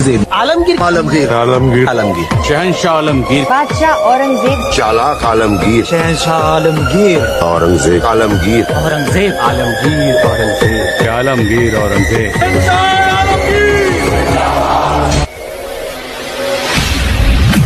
औरंगजेब, आलमगीर, आलमगीर आलमगीर, आलमगीर, शहंशाह आलमगीर, बादशाह औरंगजेब, चालाक आलमगीर, शहंशाह आलमगीर, औरंगजेब आलमगीर, औरंगजेब, आलमगीर, औरंगजेब, आलमगीर औरंगजेब।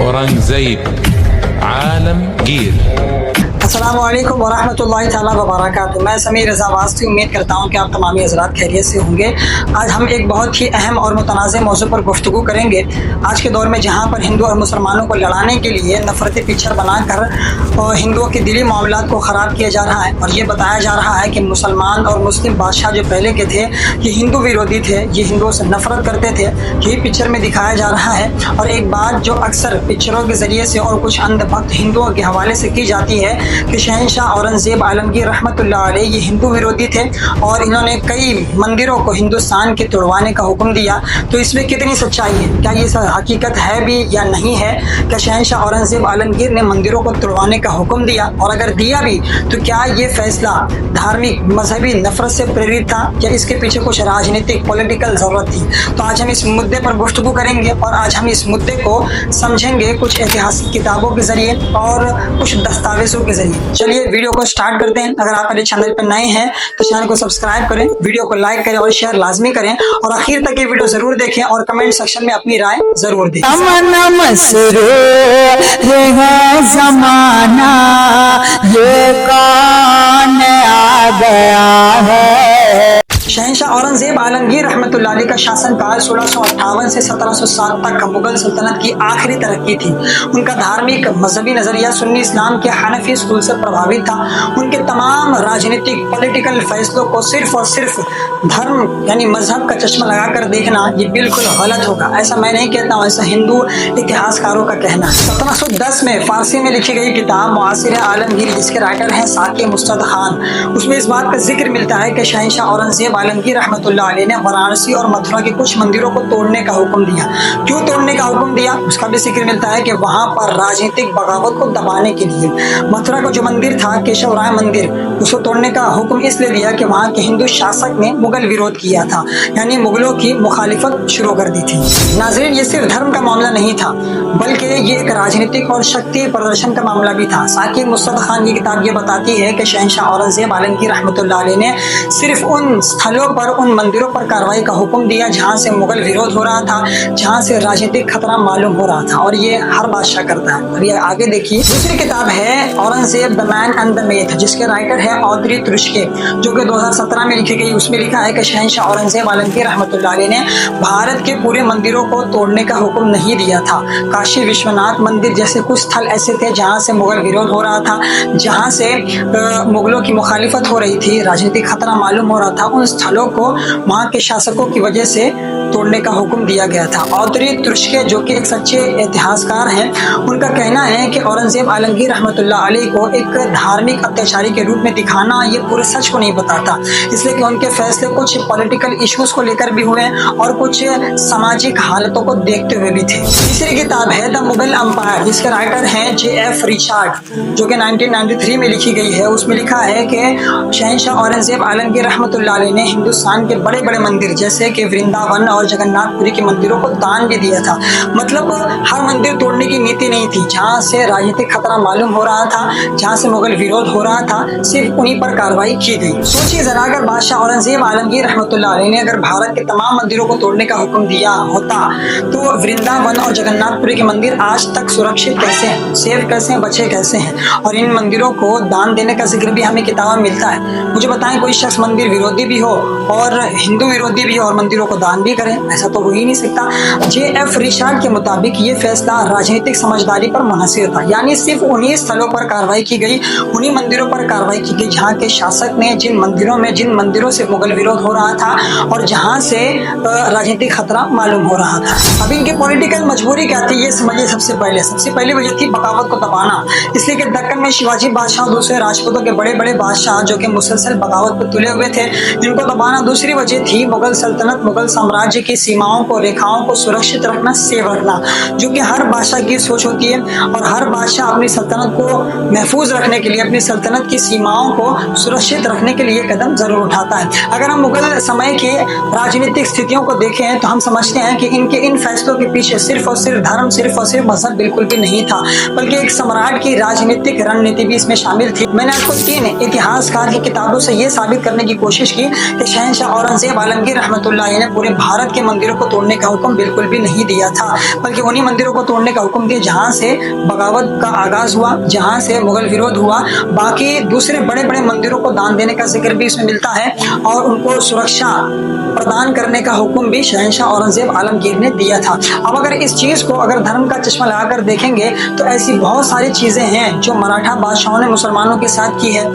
औरंगजेब आलमगीर। अस्सलामुअलैकुम वरहमतुल्लाहि ताला वबरकातुहू। मैं समीर रज़ा वास्ती उम्मीद करता हूँ कि आप तमामी हज़रात खैरियत से होंगे। आज हम एक बहुत ही अहम और मुतनाज़ मौज़ू पर गुफ्तगू करेंगे। आज के दौर में जहाँ पर हिंदू और मुसलमानों को लड़ाने के लिए नफ़रती पिक्चर बनाकर और हिंदुओं के दिली मामलात को ख़राब किया जा रहा है और ये बताया जा रहा है कि मुसलमान और मुस्लिम बादशाह जो पहले के थे ये हिंदू विरोधी थे, ये हिंदुओं से नफ़रत करते थे, यही पिक्चर में दिखाया जा रहा है। और एक बात जो अक्सर पिक्चरों के ज़रिए से और कुछ अंधभक्त हिंदुओं के हवाले से की जाती है कि शहंशाह औरंगजेब आलमगीर रहमतुल्लाह अलैह ये हिंदू विरोधी थे और इन्होंने कई मंदिरों को हिंदुस्तान के तोड़वाने का हुक्म दिया। तो इसमें कितनी सच्चाई है, क्या ये हकीकत है भी या नहीं है? क्या शहंशाह औरंगजेब आलमगीर ने मंदिरों को तोड़वाने का हुक्म दिया, और अगर दिया भी तो क्या ये फैसला धार्मिक मजहबी नफरत से प्रेरित था या इसके पीछे कुछ राजनीतिक पॉलिटिकल ज़रूरत थी? तो आज हम इस मुद्दे पर गुफ्तगू करेंगे और आज हम इस मुद्दे को समझेंगे कुछ ऐतिहासिक किताबों के ज़रिए और कुछ दस्तावेज़ों के ज़रिए। चलिए वीडियो को स्टार्ट करते हैं। अगर आप मेरे चैनल पर नए हैं तो चैनल को सब्सक्राइब करें, वीडियो को लाइक करें और शेयर लाजमी करें और आखिर तक ये वीडियो जरूर देखें और कमेंट सेक्शन में अपनी राय जरूर दें। जमाना ये कौन आ गया है। शहंशाह औरंगजेब आलमगीर रहमतुल्लाह अलैह का शासनकाल 1658 से 1707 तक मुगल सल्तनत की आखिरी तरक्की थी। उनका धार्मिक मजहबी नजरिया सुन्नी इस्लाम के हनफी स्कूल से प्रभावित था। उनके तमाम राजनीतिक पॉलिटिकल फैसलों को सिर्फ और सिर्फ धर्म यानी मजहब का चश्मा लगाकर देखना ये बिल्कुल गलत होगा। ऐसा मैं नहीं कहता हूँ, ऐसा हिंदू इतिहासकारों का कहना है। 1710 में फारसी में लिखी गई किताब मुआसिर आलमगीर, जिसके राइटर हैं साकी मुस्तद खान, उसमें इस बात का जिक्र मिलता है कि शहंशाह औरंगजेब आलमगीर रहमतुल्लाह अलैह ने वाराणसी और मथुरा के कुछ मंदिरों को तोड़ने का हुक्म दिया। क्यों तोड़ने का हुक्म दिया उसका भी जिक्र मिलता है कि वहां पर राजनीतिक बगावत को दबाने के लिए मथुरा का जो मंदिर था केशव राय मंदिर, उसको तोड़ने का हुक्म इसलिए दिया कि वहां के हिंदू शासक ने मुगल विरोध किया था, यानी मुगलों की मुखालिफत शुरू कर दी थी। नाज़रीन, ये सिर्फ धर्म का मामला नहीं था बल्कि ये एक राजनीतिक और शक्ति प्रदर्शन का मामला भी था। साकी मुस्तद खान की किताब ये बताती है कि शहंशाह औरंगजेब आलमगीर रहमतुल्लाह अलैह ने सिर्फ उन स्थलों पर, उन मंदिरों पर कार्रवाई का हुक्म दिया जहां से मुगल विरोध हो रहा था, जहां से राजनीतिक खतरा मालूम हो रहा था, और ये हर बादशाह करता है। अभी आगे देखिए, दूसरी किताब है Aurangzeb the man and the myth, जिसके राइटर है औदरी तुर्शके, जो कि 2017 में लिखी गई। उसमें लिखा है कि शहंशाह औरंगजेब आलमगीर रहमतुल्लाह अलैह ने भारत के पूरे मंदिरों को तोड़ने का हुक्म नहीं दिया था। काशी विश्वनाथ मंदिर जैसे कुछ स्थल ऐसे थे जहाँ से मुगल विरोध हो रहा था, जहाँ से मुगलों की मुखालिफत हो रही थी, राजनीतिक खतरा मालूम हो रहा था, उन स्थलों को वहाँ के शासकों की वजह से तोड़ने का हुक्म दिया गया था। औदरी तुर्शके, जो कि एक सच्चे इतिहासकार हैं, उनका कहना है कि औरंगजेब आलमगीर रहमतुल्लाह अलैह को एक धार्मिक अत्याचारी के रूप में दिखाना ये पूरे सच को नहीं बताता, इसलिए कि उनके फैसले कुछ पॉलिटिकल इश्यूज को लेकर भी हुए और कुछ सामाजिक हालतों को देखते हुए भी थे। तीसरी किताब है द मुगल एम्पायर, जिसके राइटर हैं J.F. रिचार्ड, जो कि 1993 में लिखी गई है। उसमें लिखा है कि शहंशाह औरंगजेब आलमगीर रहमतुल्लाह अलैह ने हिंदुस्तान के बड़े बड़े मंदिर जैसे कि वृंदावन और जगन्नाथपुरी के मंदिरों को दान भी दिया था। मतलब हर मंदिर तोड़ने की नीति नहीं थी। जहाँ से राजनीतिक खतरा मालूम हो रहा था, जहाँ से मुगल विरोध हो रहा था, सिर्फ उन्हीं पर कार्रवाई की गई। सोचिए जरा, अगर बादशाह औरंगजेब आलमगीर रहमतुल्लाह अलैह ने अगर भारत के तमाम मंदिरों को तोड़ने का हुक्म दिया होता तो वृंदावन और जगन्नाथपुरी के मंदिर आज तक सुरक्षित कैसे हैं, सेफ कैसे हैं, बचे कैसे हैं? और इन मंदिरों को दान देने का जिक्र भी हमें किताब में मिलता है। मुझे बताएं, कोई शख्स मंदिर विरोधी भी हो और हिंदू विरोधी भी हो और मंदिरों को दान भी करे? ऐसा तो हो ही नहीं सकता। J.F. रिचार्ड के मुताबिक ये फैसला राजनीतिक समझदारी पर मुनहसिर था, यानी सिर्फ उन्हीं स्थलों पर कार्रवाई की गई, उन्हीं मंदिरों पर कार्रवाई की गई जहाँ के शासक ने जिन मंदिरों से मुगल विरोध हो रहा था और जहाँ से राजनीतिक खतरा मालूम हो रहा था। अब इनकी पॉलिटिकल मजबूरी क्या थी ये समझिए। सबसे पहले वजह थी बगावत को दबाना, इसलिए कि दक्कन में शिवाजी बादशाह और दूसरे राजपूतों के बड़े बड़े बादशाह जो कि मुसलसल बगावत पर तुले हुए थे, जिनको दबाना जहाँ दूसरी वजह थी मुगल सल्तनत, मुगल साम्राज्य की सीमाओं को, रेखाओं को सुरक्षित रखना, सेव रखना, जो कि हर बादशाह की सोच होती है। और हर बादशाह अपनी सल्तनत को महफूज रखने के लिए, अपनी सल्तनत की सीमाओं को सुरक्षित रखने के लिए कदम जरूर उठाता है। अगर हम मुगल समय के राजनीतिक स्थितियों को देखें तो हम समझते हैं कि इनके इन फैसलों के पीछे सिर्फ और सिर्फ धर्म, सिर्फ और सिर्फ मजहब बिल्कुल भी नहीं था, बल्कि एक सम्राट की राजनीतिक रणनीति भी इसमें शामिल थी। मैंने आपको 3 इतिहासकार की किताबों से ये साबित करने की कोशिश की कि शहंशाह औरंगजेब आलमगीर रहमतुल्लाह अलैह ने पूरे भारत के मंदिरों को तोड़ने का हुक्म बिल्कुल भी नहीं दिया था, बल्कि उन्हीं मंदिरों को तोड़ने का हुक्म दिया जहां से बगावत का आगाज हुआ, जहां से मुगल विरोध हुआ। बाकी दूसरे बड़े बड़े मंदिरों को दान देने का जिक्र भी इसमें मिलता है और उनको सुरक्षा प्रदान करने का हुक्म भी शहंशाह औरंगजेब आलमगीर ने दिया था। अब अगर इस चीज को अगर धर्म का चश्मा लगाकर देखेंगे तो ऐसी बहुत सारी चीजें हैं जो मराठा बादशाहों ने मुसलमानों के साथ की है।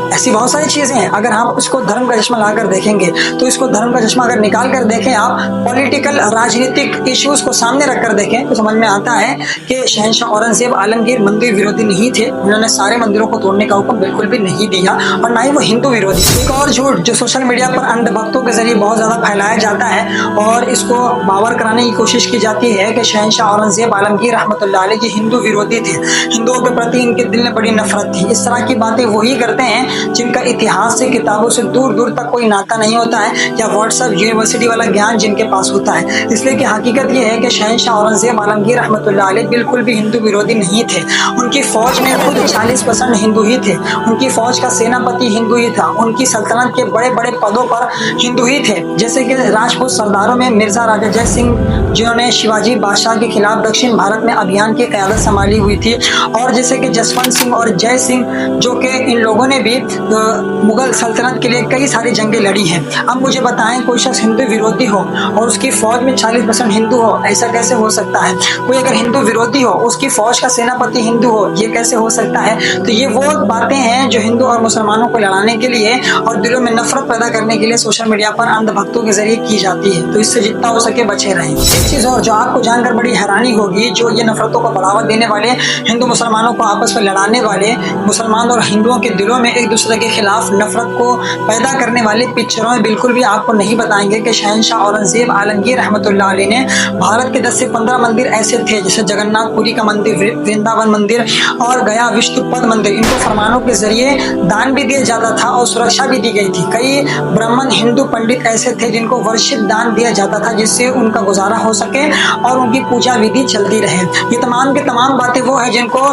ऐसी बहुत सारी चीजें हैं, अगर हम उसको धर्म का चश्मा लगाकर देखेंगे तो इसको धर्म का चश्मा अगर निकाल कर देखें, आप पॉलिटिकल राजनीतिक इश्यूज को सामने रखकर देखें तो समझ में आता है कि शहंशाह औरंगजेब आलमगीर मंदिर विरोधी नहीं थे। उन्होंने सारे मंदिरों को तोड़ने का हुक्म बिल्कुल भी नहीं दिया और ना ही वो हिंदू विरोधी। एक और झूठ जो सोशल मीडिया पर अंधभक्तों के जरिए बहुत ज्यादा फैलाया जाता है और इसको बावर कराने की कोशिश की जाती है कि शहंशाह औरंगजेब आलमगीर रहमतुल्लाह अलैह जी हिंदू विरोधी थे, हिंदुओं के प्रति इनके दिल में बड़ी नफरत थी। इस तरह की बातें वही करते हैं जिनका इतिहास से, किताबों से दूर दूर तक कोई नाता नहीं होता है, या व्हाट्सएप यूनिवर्सिटी वाला ज्ञान जिनके पास होता है। इसलिए कि हकीकत यह है कि शहंशाह औरंगजेब आलमगीर रहमतुल्लाह अलैह बिल्कुल भी हिंदू विरोधी नहीं थे। उनकी फौज में खुद 40% हिंदू ही थे, उनकी फौज का सेनापति हिंदू ही था, उनकी सल्तनत के बड़े बड़े पदों पर हिंदू ही थे। जैसे कि राजपूत सरदारों में मिर्जा राजा जय सिंह, जिन्होंने शिवाजी बादशाह के खिलाफ दक्षिण भारत में अभियान की क़यादत संभाली हुई थी, और जैसे कि जसवंत सिंह और जय सिंह, जो कि इन लोगों ने भी मुगल सल्तनत के लिए कई सारी जंगें लड़ी हैं। अब मुझे बताएं, कोई शख्स हिंदू विरोधी हो और उसकी फौज में 40% हिंदू हो, ऐसा कैसे हो सकता है? कोई अगर हिंदू विरोधी हो, उसकी फौज का सेनापति हिंदू हो, ये कैसे हो सकता है? तो ये वो बातें हैं जो हिंदू और मुसलमानों को लड़ाने के लिए और दिलों में नफरत पैदा करने के लिए सोशल मीडिया पर अंधभक्तों के जरिए की जाती है। तो इससे जितना हो सके बचे रहें। एक चीज और जो आपको जानकर बड़ी हैरानी होगी, जो ये नफरतों को बढ़ावा देने वाले, हिंदू मुसलमानों को आपस में लड़ाने वाले, मुसलमान और हिंदुओं के दिलों में एक दूसरे के खिलाफ नफरत को पैदा करने वाली पिक्चरों में बिल्कुल भी आपको नहीं बताएंगे कि शहंशाह औरंगजेब आलमगीर रहमतुल्लाह अलैह ने भारत के 10 से 15 मंदिर ऐसे थे, जैसे जगन्नाथपुरी का मंदिर, वृंदावन मंदिर और गया विष्णुपद मंदिर, इनको फरमानों के जरिए दान भी दिया जाता था और सुरक्षा भी दी गई थी। कई ब्राह्मण हिंदू पंडित ऐसे थे जिनको वर्षित दान दिया जाता था, जिससे उनका गुजारा हो सके और उनकी पूजा विधि चलती रहे। ये तमाम के तमाम बातें वो है जिनको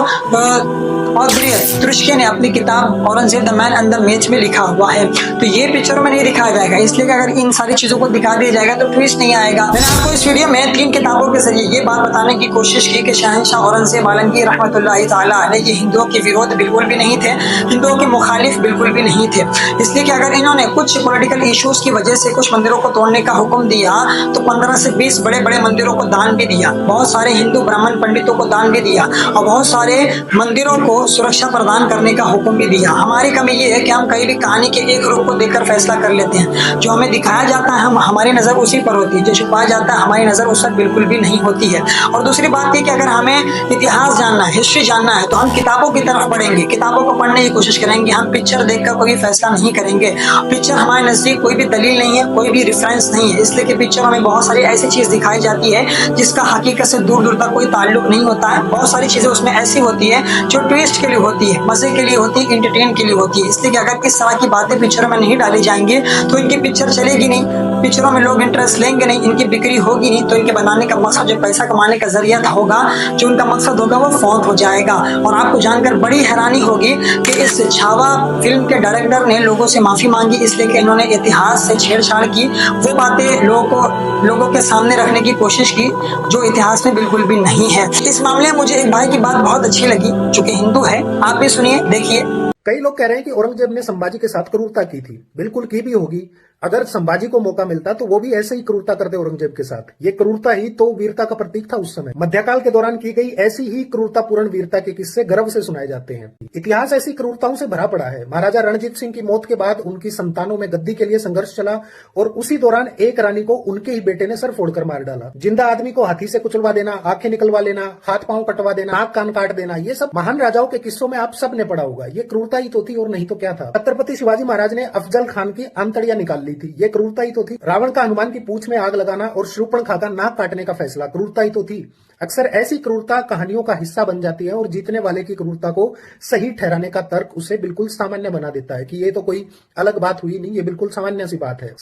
ऑड्रे तुर्स्की ने अपनी किताब Aurangzeb the man and the match में लिखा हुआ है। तो ये पिक्चरों में नहीं दिखाया जाएगा, इसलिए कि अगर इन सारी चीजों को दिखा दिया जाएगा तो ट्विस्ट नहीं आएगा। मैंने आपको इस वीडियो में 3 किताबों के जरिए ये बात बताने की कोशिश की कि शहंशाह औरंगजेब आलमगीर रहमतुल्लाह ताला अलैह ये हिंदुओं के विरोध बिल्कुल भी नहीं थे, हिंदुओं के मुखालिफ बिल्कुल भी नहीं थे। इसलिए कि अगर इन्होंने कुछ पॉलिटिकल इश्यूज की वजह से कुछ मंदिरों को तोड़ने का हुक्म दिया तो 15 से 20 बड़े बड़े मंदिरों को दान भी दिया, बहुत सारे हिंदू ब्राह्मण पंडितों को दान भी दिया और बहुत सारे मंदिरों को सुरक्षा प्रदान करने का हुक्म भी दिया। हमारी कमी ये है कि हम कहीं भी कहानी के एक रूप को देखकर फैसला कर लेते हैं। जो हमें दिखाया जाता है हमारी नजर उसी पर होती है, जो छुपाया जाता है हमारी नजर उस पर बिल्कुल भी नहीं होती है। और दूसरी बात ये कि अगर हमें इतिहास जानना है, हिस्ट्री जानना है, तो हम किताबों की तरफ पढ़ेंगे, किताबों को पढ़ने की कोशिश करेंगे। हम पिक्चर देखकर कोई फैसला नहीं करेंगे। पिक्चर हमारे नजदीक कोई भी दलील नहीं है, कोई भी रेफरेंस नहीं है, इसलिए कि पिक्चरों में बहुत सारी ऐसी चीज दिखाई जाती है जिसका हकीकत से दूर दूर तक कोई ताल्लुक नहीं होता है। बहुत सारी चीजें उसमें ऐसी होती है जो ट्विस्ट के लिए होती है, मजे के लिए होती है, इंटरटेन के लिए होती है। इसलिए कि अगर इस तरह की बातें पिक्चरों में नहीं डाली जाएंगी तो इनकी पिक्चर चलेगी नहीं, पिक्चरों में लोग इंटरेस्ट लेंगे नहीं, इनकी बिक्री होगी नहीं, तो इनके बनाने का मकसद, जो पैसा कमाने का जरिया होगा, जो उनका मकसद होगा, वो फौत हो जाएगा। और आपको जानकर बड़ी हैरानी होगी कि इस छावा फिल्म के डायरेक्टर ने लोगों से माफी मांगी, इसलिए कि इन्होंने इतिहास से छेड़छाड़ की, वो बातें लोगों के सामने रखने की कोशिश की जो इतिहास में बिल्कुल भी नहीं है। इस मामले में मुझे एक भाई की बात बहुत अच्छी लगी जो कि हिंदू है, आप भी सुनिए, देखिए। कई लोग कह रहे हैं कि औरंगजेब ने संभाजी के साथ क्रूरता की थी। बिल्कुल की भी होगी। अगर संभाजी को मौका मिलता तो वो भी ऐसे ही क्रूरता करते औरंगजेब के साथ। ये क्रूरता ही तो वीरता का प्रतीक था उस समय। मध्यकाल के दौरान की गई ऐसी ही क्रूरतापूर्ण वीरता के किस्से गर्व से सुनाए जाते हैं। इतिहास ऐसी क्रूरताओं से भरा पड़ा है। महाराजा रणजीत सिंह की मौत के बाद उनकी संतानों में गद्दी के लिए संघर्ष चला और उसी दौरान एक रानी को उनके ही बेटे ने सर फोड़कर मार डाला। जिंदा आदमी को हाथी से कुचलवा देना, आंखें निकलवा लेना, हाथ पांव कटवा देना, नाक कान काट देना, ये सब महान राजाओं के किस्सों में आप सब ने पढ़ा होगा। ये क्रूरता ही तो थी और नहीं तो क्या था। छत्रपति शिवाजी महाराज ने अफजल खान की आंतड़ियां निकाल ली ली थी। ये क्रूरता ही तो थी। रावण का हनुमान की पूंछ में आग लगाना और शूर्पणखा का नाक काटने का फैसला क्रूरता ही तो थी। अक्सर ऐसी क्रूरता कहानियों का हिस्सा बन जाती है और जीतने वाले की क्रूरता को सही ठहराने का तर्क उसे बिल्कुल सामान्य बना देता है कि ये तो कोई अलग बात हुई नहीं, ये बिल्कुल सामान्य सी बात है।